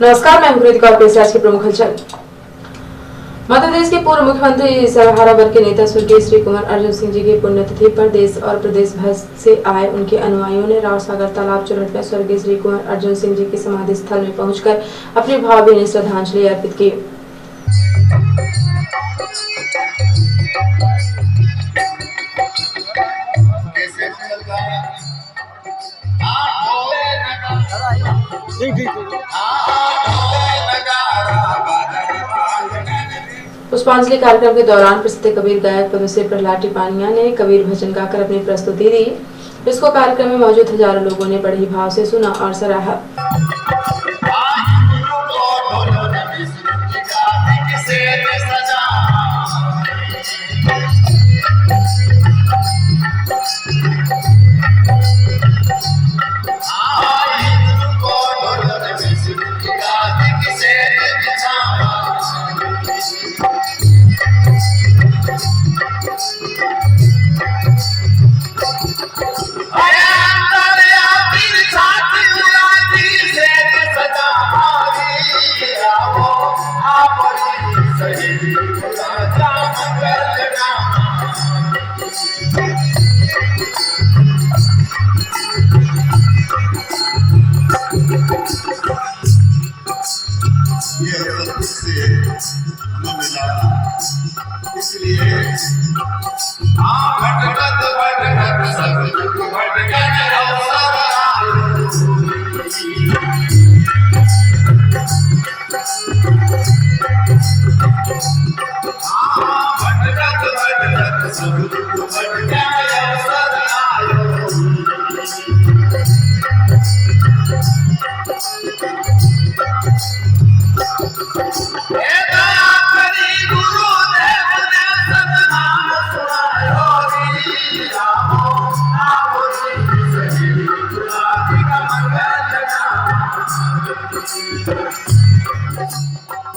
नमस्कार, मैं कृतिका और पेश आज की प्रमुख हलचल। मध्य प्रदेश के पूर्व मुख्यमंत्री सर्वहारा वर्ग के नेता स्वर्गीय श्री कुंवर अर्जुन सिंह जी की पुण्यतिथि पर देश और प्रदेश भर से आए उनके अनुयायियों ने राव सागर तालाब चुरहट में स्वर्गीय श्री कुंवर अर्जुन सिंह जी की समाधि स्थल में पहुंचकर अपनी भावभीनी श्रद्धांजलि अर्पित की। पुष्पांजलि कार्यक्रम के दौरान प्रसिद्ध कबीर गायक पद्मश्री प्रहलाद टिपानिया ने कबीर भजन गाकर अपनी प्रस्तुति दी, जिसको कार्यक्रम में मौजूद हजारों लोगों ने बड़े ही भाव से सुना और सराहा।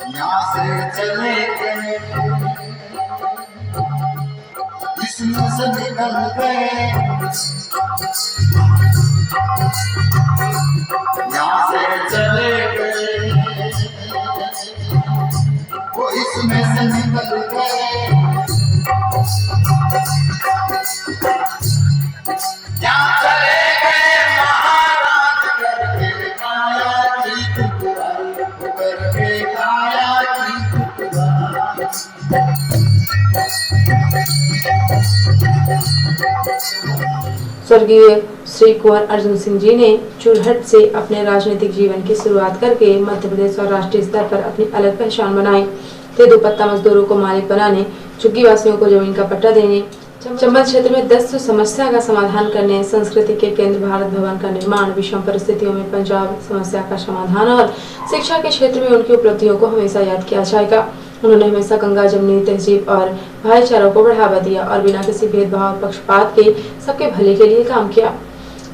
यहाँ से चले गए, इसमें से निकल गए, यहाँ से चले गए, वो इसमें से निकल गए, यहाँ चले गए महाराज करके काया की टुकड़ा, करके काया की टुकड़ा। स्वर्गीय श्री कुंवर अर्जुन सिंह जी ने चुरहट से अपने राजनीतिक जीवन की शुरुआत करके मध्य प्रदेश और राष्ट्रीय स्तर पर अपनी अलग पहचान बनाई थे। दुपट्टा मजदूरों को मालिक बनाने, झुग्गी वासियों को जमीन का पट्टा देने, चंबल क्षेत्र में 10 समस्या का समाधान करने, संस्कृति के केंद्र भारत भवन का निर्माण, विषम परिस्थितियों में पंजाब समस्या का समाधान और शिक्षा के क्षेत्र में उनकी उपलब्धियों को हमेशा याद किया जाएगा। उन्होंने हमेशा गंगा जमुनी तहजीब और भाईचारा को बढ़ावा दिया और बिना किसी भेदभाव और पक्षपात के सबके भले के लिए काम किया।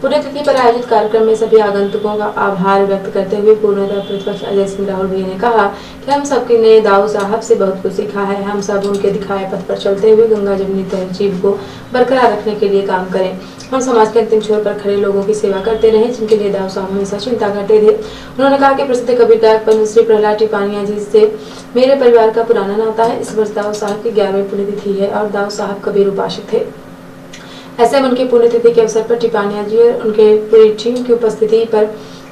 पुण्यतिथि पर आयोजित कार्यक्रम में सभी आगंतुकों का आभार व्यक्त करते हुए पूर्णतः प्रतिपक्ष अजय सिंह राहुल भैया ने कहा कि हम सबके ने दाऊ साहब से बहुत कुछ सीखा है। हम सब उनके दिखाए पथ पर चलते हुए गंगा जमुनी तहजीब को बरकरार रखने के लिए काम करें। हम समाज के अंतिम छोर पर खड़े लोगों की सेवा करते रहे, जिनके लिए दाऊ साहब हमेशा चिंता करते थे। उन्होंने कहा कि प्रसिद्ध कबीर गायक पद्मश्री प्रहलाद टिपानिया जी से मेरे परिवार का पुराना नाता है। इस वर्ष दाऊ साहब की 11वीं पुण्यतिथि है और दाऊ साहब कबीर उपासक थे। ऐसे में उनकी पुण्यतिथि के अवसर पर टिपानिया जी और उनके पूरी टीम की उपस्थिति पर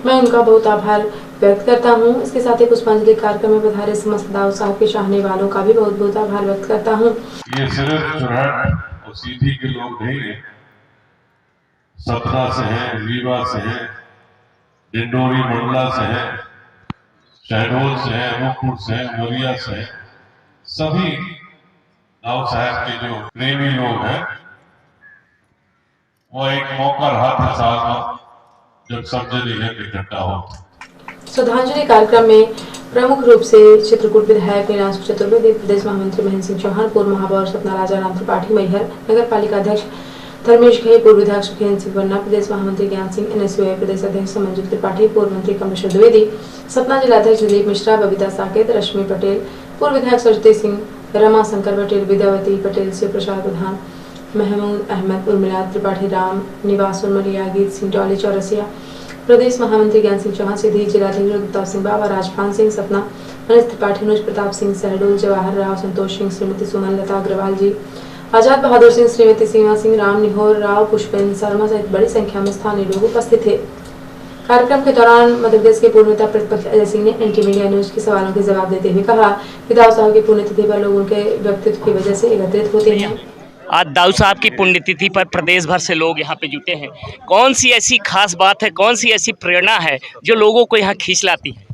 मैं उनका बहुत आभार व्यक्त करता हूं। इसके साथ ही पुष्पांजलि कार्यक्रम में पधारे समस्त दाऊ साहब के चाहने वालों का भी बहुत बहुत आभार व्यक्त करता हूं। ये सिर्फ चुरहट और सीधी के लोग नहीं है, सतना से हैं, रीवा से हैं, डिंडोरी मंडला से हैं, शहडोल से हैं, अनूपपुर से हैं, मोरिया से हैं। सभी दाऊ साहब के जो प्रेमी लोग हैं वो एक मौका रहा था साल में जब सब जने इकट्ठा हो। श्रद्धांजलि कार्यक्रम में प्रमुख रूप से चित्रकूट विधायक नीलांशु चतुर्वेदी, प्रदेश महामंत्री महेंद्र सिंह चौहान, पूर्व महापौर सपना राजा राम त्रिपाठी, मैहर नगर पालिका अध्यक्ष धर्मेश घई, पूर्व विधायक सुखेंद्र सिंह वन्ना, प्रदेश महामंत्री ज्ञान सिंह, NSUI प्रदेश अध्यक्ष मंजू त्रिपाठी, पूर्व मंत्री कमलेश्वर द्विवेदी, सतना जिलाध्यक्ष दिलीप मिश्रा, बबीता साकेत, रश्मि पटेल, पूर्व विधायक सरस्वती सिंह, रमा शंकर पटेल, विद्यावती पटेल, शिव प्रसाद प्रधान, महमूद अहमद, उर्मिला त्रिपाठी, राम निवास, उर्मिला, गीत सिंह, डॉली चौरसिया, प्रदेश महामंत्री ज्ञान सिंह चौहान, सीधी जिलाध्यक्ष गुप्ता सिंह बाबा, राजपाल सिंह सतना, मनीष त्रिपाठी, अनुज प्रताप सिंह सहडोल, जवाहर राव, संतोष सिंह, श्रीमती सुमन लता अग्रवाल जी, आजाद बहादुर सिंह, श्रीमती सीमा सिंह, राम निहोर राव, पुष्पेंद्र शर्मा सहित बड़ी संख्या में स्थानीय लोग उपस्थित थे। कार्यक्रम के दौरान मध्य प्रदेश के पूर्व नेता प्रतिपक्ष अजय सिंह ने एनटी मीडिया न्यूज के सवालों के जवाब देते हुए कहा कि दाऊ साहब की पुण्यतिथि पर लोग उनके व्यक्तित्व की वजह से एकत्रित होते हैं। आज दाऊ साहब की पुण्यतिथि पर प्रदेश भर से लोग यहाँ पे जुटे हैं। कौन सी ऐसी खास बात है, कौन सी ऐसी प्रेरणा है जो लोगों को यहाँ खींच लाती है?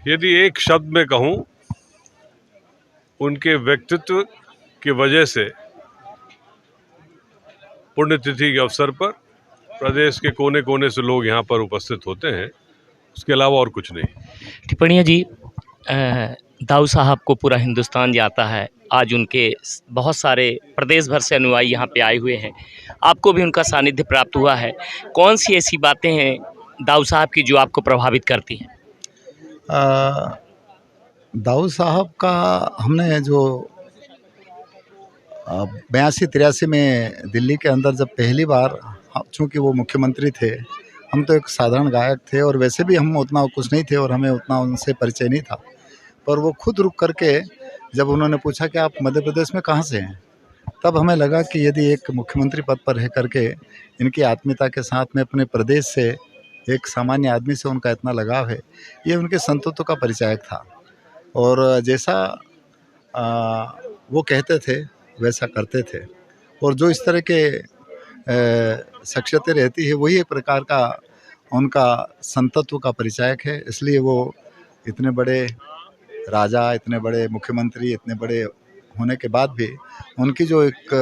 यदि एक शब्द में कहूँ, उनके व्यक्तित्व की वजह से पुण्यतिथि के अवसर पर प्रदेश के कोने कोने से लोग यहाँ पर उपस्थित होते हैं, उसके अलावा और कुछ नहीं। टिप्पणिया जी, दाऊ साहब को पूरा हिंदुस्तान जाता है। आज उनके बहुत सारे प्रदेश भर से अनुयायी यहाँ पे आए हुए हैं। आपको भी उनका सानिध्य प्राप्त हुआ है। कौन सी ऐसी बातें हैं दाऊ साहब की जो आपको प्रभावित करती हैं? दाऊ साहब का हमने जो 82-83 में दिल्ली के अंदर जब पहली बार, चूँकि वो मुख्यमंत्री थे, हम तो एक साधारण गायक थे और वैसे भी हम उतना कुछ नहीं थे और हमें उतना उनसे परिचय नहीं था, पर वो खुद रुक करके जब उन्होंने पूछा कि आप मध्य प्रदेश में कहाँ से हैं, तब हमें लगा कि यदि एक मुख्यमंत्री पद पर रह करके इनकी आत्मीयता के साथ में अपने प्रदेश से एक सामान्य आदमी से उनका इतना लगाव है, ये उनके संतत्व का परिचायक था। और जैसा वो कहते थे वैसा करते थे, और जो इस तरह के शख्सियतें रहती है वही एक प्रकार का उनका संतत्व का परिचायक है। इसलिए वो इतने बड़े राजा, इतने बड़े मुख्यमंत्री, इतने बड़े होने के बाद भी उनकी जो एक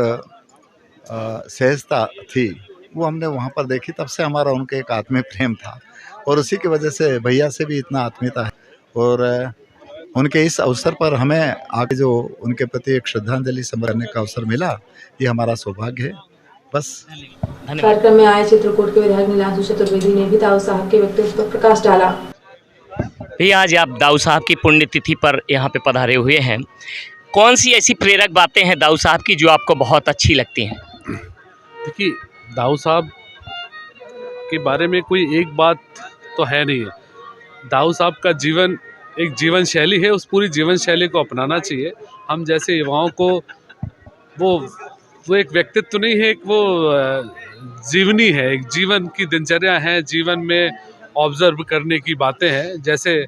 सहजता थी वो हमने वहाँ पर देखी। तब से हमारा उनके एक आत्मीय प्रेम था और उसी की वजह से भैया से भी इतना आत्मीयता है। और उनके इस अवसर पर हमें आगे जो उनके प्रति एक श्रद्धांजलि समर्पण करने का अवसर मिला, ये हमारा सौभाग्य है। बस। कार्यक्रम में आए चित्रकूट के विधायक नीलांशु चतुर्वेदी ने भी दाऊ साहब के व्यक्तित्व पर प्रकाश डाला। भैया, आज आप दाऊ साहब की पुण्यतिथि पर यहाँ पे पधारे हुए हैं। कौन सी ऐसी प्रेरक बातें हैं दाऊ साहब की जो आपको बहुत अच्छी लगती हैं? देखिए, दाऊ साहब के बारे में कोई एक बात तो है नहीं है। दाऊ साहब का जीवन एक जीवन शैली है, उस पूरी जीवन शैली को अपनाना चाहिए। हम जैसे युवाओं को वो एक व्यक्तित्व नहीं है, एक वो जीवनी है, एक जीवन की दिनचर्या है, जीवन में ऑब्जर्व करने की बातें हैं। जैसे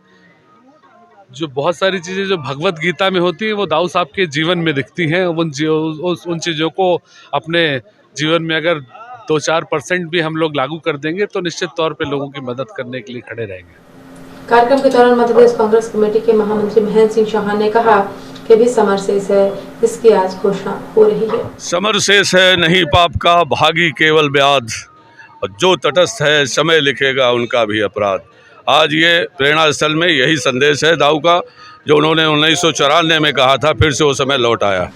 जो बहुत सारी चीज़ें जो भगवत गीता में होती हैं वो दाऊ साहब के जीवन में दिखती हैं। उन चीज़ों को अपने जीवन में अगर 2-4% भी हम लोग लागू कर देंगे तो निश्चित तौर पे लोगों की मदद करने के लिए खड़े रहेंगे। कार्यक्रम के दौरान मध्य प्रदेश कांग्रेस कमेटी के महामंत्री महेंद्र सिंह चौहान ने कहा कि भी समर शेष है, जिसकी आज घोषणा हो रही है। समर शेष है नहीं पाप का, भागी केवल व्याध, और जो तटस्थ है समय लिखेगा उनका भी अपराध। आज ये प्रेरणा स्थल में यही संदेश है दाऊ का, जो उन्होंने 1994 में कहा था, फिर से वो समय लौट आया।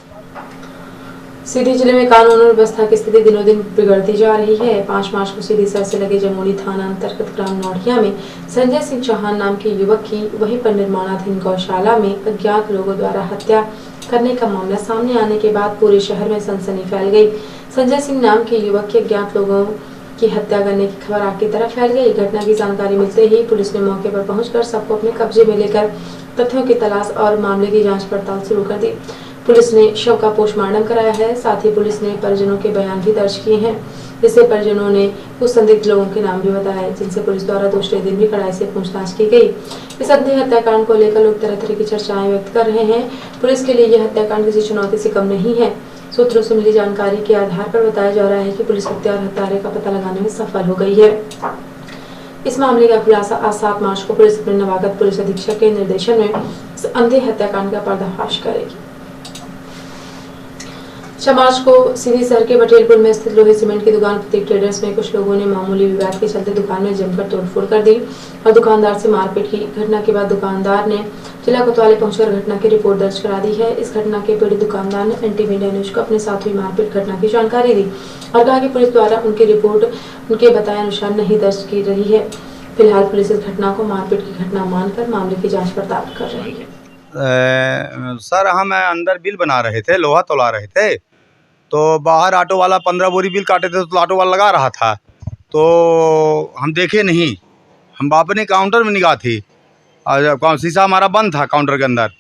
सीधी जिले में कानून और व्यवस्था की स्थिति दिनों दिन बिगड़ती जा रही है। 5 मार्च को सीधी सर से लगे जमोली थाना अंतर्गत ग्राम नौढ़िया में संजय सिंह चौहान नाम के युवक की वहीं पर निर्माणाधीन गौशाला में अज्ञात लोगों द्वारा हत्या करने का मामला सामने आने के बाद पूरे शहर में सनसनी फैल गई। संजय सिंह नाम के युवक के अज्ञात लोगों की हत्या करने की खबर आग की तरह फैल गई। घटना की जानकारी मिलते ही पुलिस ने मौके पर पहुंचकर सबको अपने कब्जे में लेकर तथ्यों की तलाश और मामले की जांच पड़ताल शुरू कर दी। पुलिस ने शव का पोस्टमार्टम कराया है। साथ ही पुलिस ने परिजनों के बयान भी दर्ज किए हैं, जिससे परिजनों ने कुछ संदिग्ध लोगों के नाम भी बताए, जिनसे पुलिस द्वारा दूसरे दिन भी कड़ाई से पूछताछ की गई। इस अंधे हत्याकांड को लेकर लोग तरह तरह की चर्चाएं व्यक्त कर रहे हैं। पुलिस के लिए यह हत्याकांड किसी चुनौती से कम नहीं है। सूत्रों से मिली जानकारी के आधार पर बताया जा रहा है कि पुलिस हत्या और हत्यारे का पता लगाने में सफल हो गई है। इस मामले का खुलासा आज 7 मार्च को पुलिस अपने नवागत पुलिस अधीक्षक के निर्देशन में इस अंधे हत्याकांड का पर्दाफाश करेगी। 6 मार्च को सीधी शहर के बटेलपुर में स्थित लोहे सीमेंट की दुकान प्रतीक ट्रेडर्स में कुछ लोगों ने मामूली विवाद के चलते दुकान में जमकर तोड़फोड़ कर दी और दुकानदार से मारपीट की। घटना के बाद दुकानदार ने जिला कोतवाली पहुंचकर घटना की रिपोर्ट दर्ज करा दी है। इस घटना के पीड़ित दुकानदार ने एनटी मीडिया न्यूज को अपने साथ हुई मारपीट घटना की जानकारी दी और कहा कि पुलिस द्वारा उनकी रिपोर्ट उनके बताए अनुसार नहीं दर्ज की रही है। फिलहाल पुलिस इस घटना को मारपीट की घटना मानकर मामले की जाँच पड़ताल कर रही है। सर, हम अंदर बिल बना रहे थे, लोहा तोला रहे थे, तो बाहर ऑटो वाला 15 बोरी बिल काटे थे तो ऑटो वाला लगा रहा था, तो हम देखे नहीं, हम अपने काउंटर में निगाह थी और जब शीशा हमारा बंद था काउंटर के अंदर,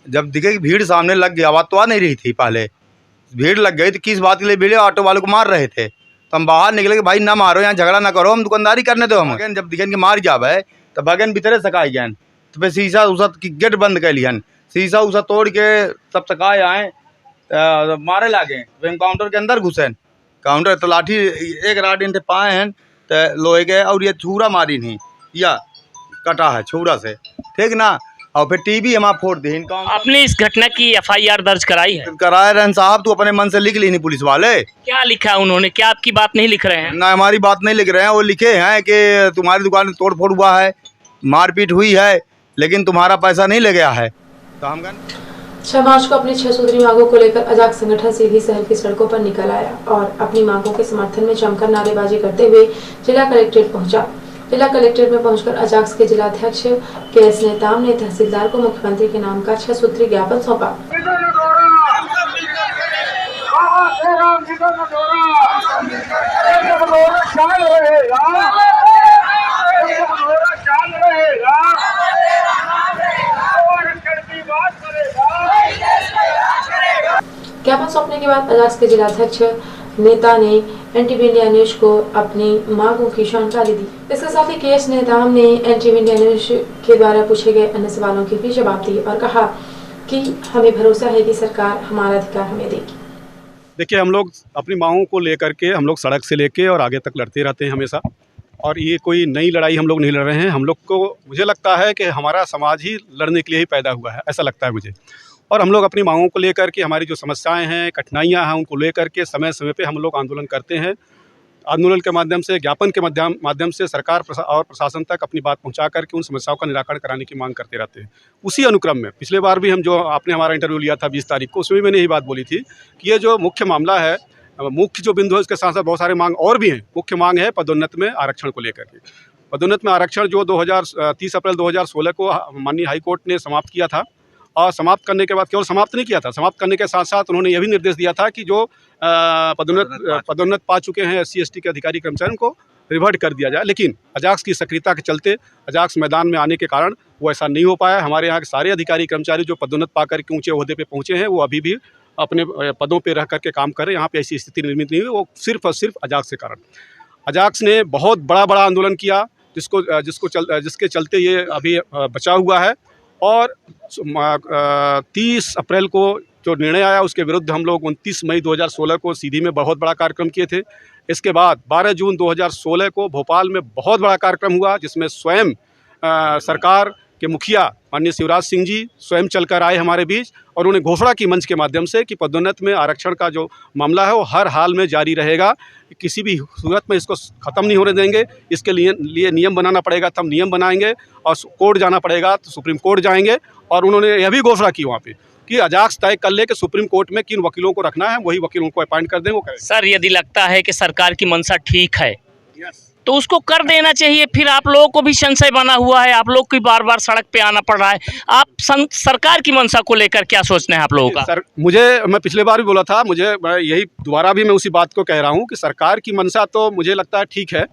जब दिखे कि भीड़ सामने लग गई, आवाज़ तो आ नहीं रही थी, पहले भीड़ लग गई तो किस बात के लिए भीड़, ऑटो वाले को मार रहे थे। तो हम बाहर निकले कि भाई ना मारो, यहाँ झगड़ा ना करो, हम दुकानदारी करने दो। हम जब दिखन के मार जावे तो भगन भीतरे सकाई गए, तो फिर शीशा उसा की गेट बंद कर लियन, शीशा उसा तोड़ के सब सकाए आए, मारे लागे। फिर हम काउंटर के अंदर घुसे, काउंटर तो लाठी एक राड इनसे पाए हैं तो लोहे के, और ये छुरा मारी नहीं, या कटा है छुरा से, ठीक ना। और फिर टीवी हम फोड़ दी। आपने इस घटना की एफआईआर दर्ज कराई है? कराए रहन साहब, तो अपने मन से लिख ली नहीं पुलिस वाले। क्या लिखा है उन्होंने? क्या आपकी बात नहीं लिख रहे हैं? ना, हमारी बात नहीं लिख रहे हैं, वो लिखे हैं कि तुम्हारी दुकान में तोड़ फोड़ हुआ है, मारपीट हुई है, लेकिन तुम्हारा पैसा नहीं ले गया है। तो हम 6 मार्च को अपनी 6 सूत्री मांगों को लेकर अजाक्स संगठन सीधी शहर की सड़कों पर निकल आया और अपनी मांगों के समर्थन में जमकर नारेबाजी करते हुए जिला कलेक्ट्रेट पहुंचा। जिला कलेक्ट्रेट में पहुंचकर अजाक्स के जिलाध्यक्ष के.एस. नेताम ने तहसीलदार को मुख्यमंत्री के नाम का 6 सूत्री ज्ञापन सौंपा। ज्ञापन सौंपने के बाद अजाक्स के जिलाध्यक्ष नेता ने एनटीवी इंडिया न्यूज को अपनी मांगों की जानकारी दी। इसके साथ ही के.एस. नेताम ने एनटीवी इंडिया न्यूज के द्वारा पूछे गए अन्य सवालों के भी जवाब दिए और कहा कि हमें भरोसा है कि सरकार हमारा अधिकार हमें देगी। देखिए, हम लोग अपनी मांगों को लेकर के हम लोग सड़क से लेके और आगे तक लड़ते रहते हैं हमेशा, और ये कोई नई लड़ाई हम लोग नहीं लड़ रहे हैं। हम लोग को, मुझे लगता है कि हमारा समाज ही लड़ने के लिए ही पैदा हुआ है, ऐसा लगता है मुझे। और हम लोग अपनी मांगों को लेकर के, हमारी जो समस्याएं हैं, कठिनाइयां हैं, उनको लेकर के समय समय पे हम लोग आंदोलन करते हैं। आंदोलन के माध्यम से, ज्ञापन के माध्यम से सरकार और प्रशासन तक अपनी बात पहुंचा करके उन समस्याओं का निराकरण कराने की मांग करते रहते हैं। उसी अनुक्रम में पिछले बार भी हम जो आपने हमारा इंटरव्यू लिया था 20 तारीख को, उसमें मैंने यही बात बोली थी कि ये जो मुख्य मामला है, मुख्य जो बिंदु है, उसके साथ साथ बहुत सारे मांग और भी हैं। मुख्य मांग है पदोन्नत में आरक्षण को लेकर के। पदोन्नत में आरक्षण जो 30 अप्रैल 2016 को माननीय हाईकोर्ट ने समाप्त किया था, और समाप्त करने के बाद केवल समाप्त नहीं किया था, समाप्त करने के साथ साथ उन्होंने यह भी निर्देश दिया था कि जो पदोन्नत पा चुके हैं SC/ST के अधिकारी कर्मचारियों को रिवर्ट कर दिया जाए। लेकिन अजाक्स की सक्रियता के चलते, अजाक्स मैदान में आने के कारण वो ऐसा नहीं हो पाया। हमारे यहाँ के सारे अधिकारी कर्मचारी जो पदोन्नत पा कर के ऊँचे ओहदे पे पहुँचे हैं, वो अभी भी अपने पदों पर रह करके काम कर रहे हैं। यहाँ पे ऐसी स्थिति निर्मित नहीं हुई, वो सिर्फ और सिर्फ अजाक्स के कारण। अजाक्स ने बहुत बड़ा आंदोलन किया, जिसके चलते ये अभी बचा हुआ है। और 30 अप्रैल को जो निर्णय आया, उसके विरुद्ध हम लोग 29 मई 2016 को सीधी में बहुत बड़ा कार्यक्रम किए थे। इसके बाद 12 जून 2016 को भोपाल में बहुत बड़ा कार्यक्रम हुआ, जिसमें स्वयं सरकार के मुखिया माननीय शिवराज सिंह जी स्वयं चलकर आए हमारे बीच, और उन्होंने घोषणा की मंच के माध्यम से कि पदोन्नत में आरक्षण का जो मामला है वो हर हाल में जारी रहेगा, किसी भी सूरत में इसको ख़त्म नहीं होने देंगे। इसके लिए नियम बनाना पड़ेगा, तो हम नियम बनाएंगे, और कोर्ट जाना पड़ेगा तो सुप्रीम कोर्ट जाएंगे। और उन्होंने यह भी घोषणा की वहाँ पे कि अजाक्स तय कर ले कि सुप्रीम कोर्ट में किन वकीलों को रखना है, वही वकील उनको अपॉइंट कर दें, वो करें। सर, यदि लगता है कि सरकार की मंशा ठीक है तो उसको कर देना चाहिए। फिर आप लोगों को भी संशय बना हुआ है, आप लोग को बार सड़क पे आना पड़ रहा है। आप सरकार की मंशा को लेकर क्या सोचते हैं आप लोगों का? सर, मैं पिछले बार भी बोला था, यही दोबारा भी मैं उसी बात को कह रहा हूँ कि सरकार की मंशा तो मुझे लगता है ठीक है,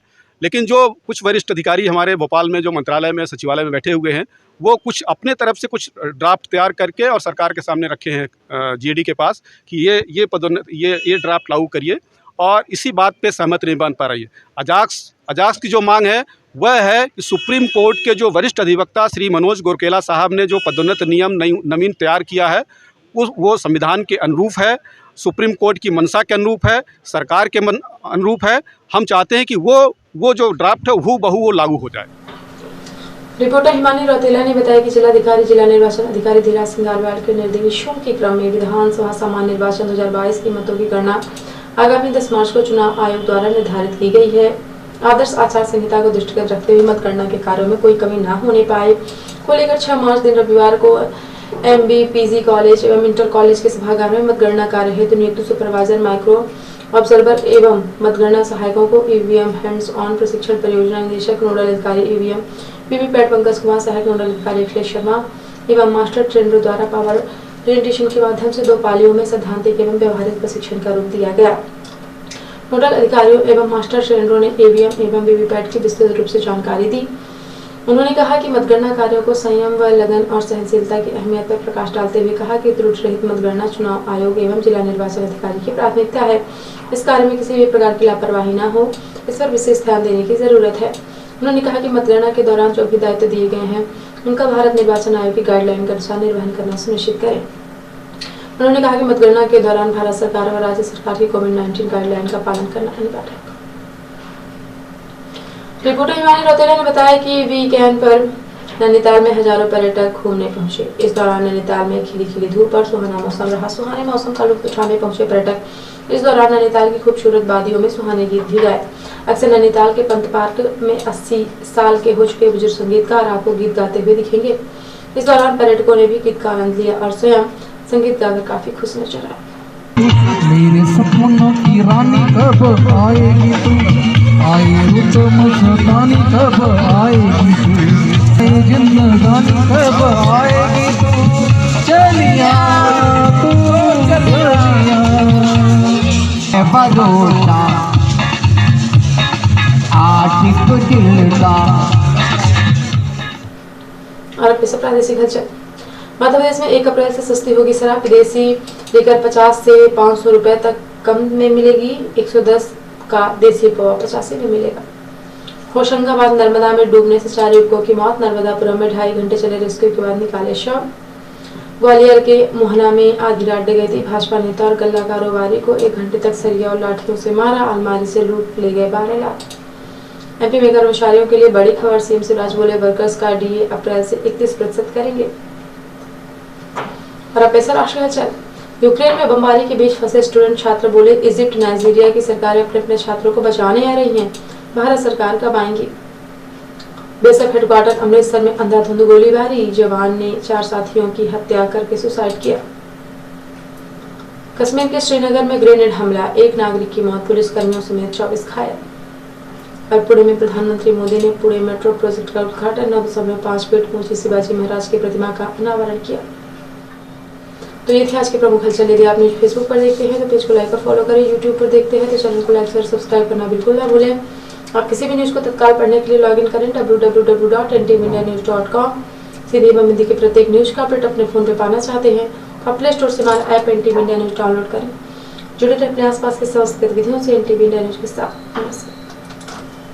लेकिन जो कुछ वरिष्ठ अधिकारी हमारे भोपाल में जो मंत्रालय में, सचिवालय में बैठे हुए हैं, वो कुछ अपने तरफ से कुछ ड्राफ्ट तैयार करके और सरकार के सामने रखे हैं GAD के पास कि ये ड्राफ्ट लागू करिए, और इसी बात पे सहमत नहीं बन पा रही है। अजाक्स की जो मांग है वह है कि सुप्रीम कोर्ट के जो वरिष्ठ अधिवक्ता श्री मनोज गोरकेला साहब ने जो पदोन्नत नियम नवीन तैयार किया है, वो संविधान के अनुरूप है, सुप्रीम कोर्ट की मंशा के अनुरूप है, सरकार के अनुरूप है। हम चाहते हैं कि वो जो ड्राफ्ट है हूबहू वो लागू हो जाए। रिपोर्टर हिमानी रौतेला ने बताया कि जिलाधिकारी जिला निर्वाचन अधिकारी धीराज सिंह गारवाल के निर्देशों के क्रम में विधानसभा सामान्य निर्वाचन 2022 की मतों की गणना आगामी 10 मार्च को चुनाव आयोग द्वारा निर्धारित की गई है। आदर्श आचार संहिता को दृष्टिगत रखते हुए मतगणना के कार्यों में कोई कमी न होने पाए को लेकर 6 मार्च दिन रविवार को MB PG कॉलेज एवं इंटर कॉलेज के सभागार में मतगणना कार्य हेतु नियुक्त सुपरवाइजर, माइक्रो ऑब्जर्वर एवं मतगणना सहायकों को EVM हैंड्स ऑन प्रशिक्षण परियोजना निदेशक नोडल अधिकारी EVM वीवीपैट पंकज कुमार, सहायक नोडल अधिकारी अखिलेश शर्मा एवं मास्टर ट्रेनरों द्वारा पावर प्रेजेंटेशन के माध्यम से 2 पालियों में सैद्धांतिक एवं व्यवहारिक प्रशिक्षण का रूप दिया गया। नोडल अधिकारियों एवं मास्टर ट्रेनरों ने ईवीएम एवं वीवीपैट की विस्तृत रूप से जानकारी दी। उन्होंने कहा कि मतगणना कार्यों को संयम व लगन और सहनशीलता की अहमियत पर प्रकाश डालते हुए कहा कि त्रुटि रहित मतगणना चुनाव आयोग एवं जिला निर्वाचन अधिकारी की प्राथमिकता है। इस कार्य में किसी भी प्रकार की लापरवाही न हो, इस पर विशेष ध्यान देने की जरूरत है। उन्होंने कहा कि मतगणना के दौरान जो भी दायित्व दिए गए हैं उनका भारत निर्वाचन आयोग की गाइडलाइन के अनुसार निर्वहन करना सुनिश्चित करें। उन्होंने कहा कि मतगणना के दौरान भारत सरकार और राज्य सरकार की कोविड-19 गाइडलाइन का पालन करना अनिवार्य है। रिपोर्टर हिमानी रौतेला ने बताया कि वीकेंड पर नैनीताल में हजारों पर्यटक घूमने पहुंचे। इस दौरान नैनीताल में खिली खिली धूप और सुहाना मौसम रहा। सुहाने मौसम का लुत्फ उठाने पहुंचे पर्यटक इस दौरान नैनीताल की खूबसूरत वादियों में सुहाने गीत भी गाए। अक्सर नैनीताल के पंत पार्क में 80 साल के हो चुके बुजुर्ग संगीतकार आपको गीत गाते हुए दिखेंगे। इस दौरान पर्यटकों ने भी गीत का आनंद लिया और स्वयं संगीत गाकर काफी खुश नजर आए। मेरे सपनों की रानी कब आएगी तू, आए तो मस्तानी कब आएगी तू, जिंदगानी कब आएगी तू, चलिया तू चलिया बदोशा आशिक दिल का। और अब इस प्रादेशिक हलचल। मध्य प्रदेश में 1 अप्रैल से सस्ती होगी शराब। विदेशी लेकर 50 से 500 रुपए तक कम में मिलेगी। 110 का देसी पौवा 85 में मिलेगा। होशंगाबाद नर्मदा में डूबने से 4 युवकों की मौत। नर्मदापुरम में 2.5 घंटे चले रेस्क्यू के बाद निकाले शव। ग्वालियर के मोहना में आधी रात डकैती। भाजपा नेता और गल्ला कारोबारी को 1 घंटे तक सरिया और लाठियों से मारा। अलमारी से लूट ले गए 12 लाख। एमपी में कर्मचारियों के लिए बड़ी खबर। सीएम शिवराज बोले वर्कर्स का डीए अप्रैल से 31% करेंगे। और अब पैसा राष्ट्रीय हलचल। यूक्रेन में बमबारी के बीच फंसे स्टूडेंट छात्र बोले इजिप्ट नाइजीरिया की सरकारें अपने अपने छात्रों को बचाने आ रही हैं, भारत सरकार कब आएंगी। बेसक हेडक्वार्टर अमृतसर में अंधाधुंध गोलीबारी। जवान ने 4 साथियों की हत्या करके सुसाइड किया। कश्मीर के श्रीनगर में ग्रेनेड हमला, 1 नागरिक की मौत, पुलिसकर्मियों समेत 24 घायल। और पुणे में प्रधानमंत्री मोदी ने पुणे मेट्रो प्रोजेक्ट का उद्घाटन। 9.5 फीट ऊंची शिवाजी महाराज की प्रतिमा का अनावरण किया। तो ये थी आज के प्रमुख हलचल। यदि आप न्यूज फेसबुक पर देखते हैं तो पेज को लाइक और फॉलो करें। यूट्यूब पर देखते हैं तो चैनल को लाइक और सब्सक्राइब करना बिल्कुल ना भूलें। आप किसी भी न्यूज को तत्काल पढ़ने के लिए लॉगिन करें www.ntvndianews.com। सीधे एवं हिंदी के प्रत्येक न्यूज का अपडेट अपने फोन पे पाना चाहते हैं और प्ले स्टोर से हमारा app NTV India news download करें। जुड़े रहे अपने आसपास के समस्त गतिविधियों से NTV इंडिया न्यूज के साथ। नमस्कार।